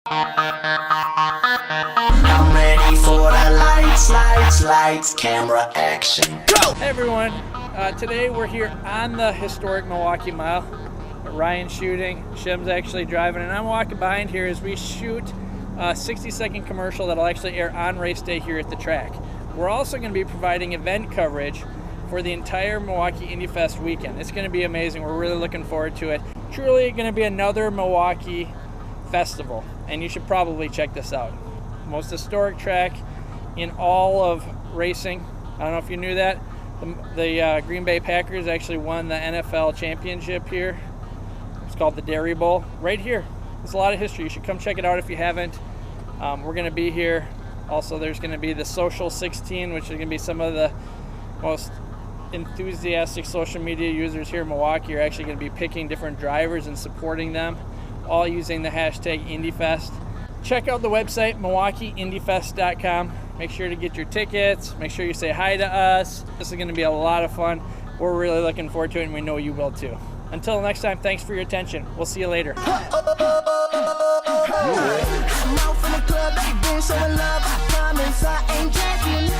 I'm ready for the lights, camera, action. Go! Hey everyone, today we're here on the historic Milwaukee Mile. Ryan's shooting, Shim's actually driving, and I'm walking behind here as we shoot a 60-second commercial that'll actually air on race day here at the track. We're also going to be providing event coverage for the entire Milwaukee Indy Fest weekend. It's going to be amazing. We're really looking forward to it. Truly going to be another Milwaukee festival, and you should probably check this out. Most historic track in all of racing. I don't know if you knew that. The Green Bay Packers actually won the NFL championship here. It's called the Dairy Bowl, right here. There's a lot of history. You should come check it out if you haven't. We're going to be here. Also, there's going to be the Social 16, which is going to be some of the most enthusiastic social media users here in Milwaukee are actually going to be picking different drivers and supporting them, all using the hashtag IndyFest. Check out the website, MilwaukeeIndyFest.com. Make sure to get your tickets. Make sure you say hi to us. This is going to be a lot of fun. We're really looking forward to it, and we know you will too. Until next time, thanks for your attention. We'll see you later. I'm out from the club, they been showing love. I promise I ain't jacking.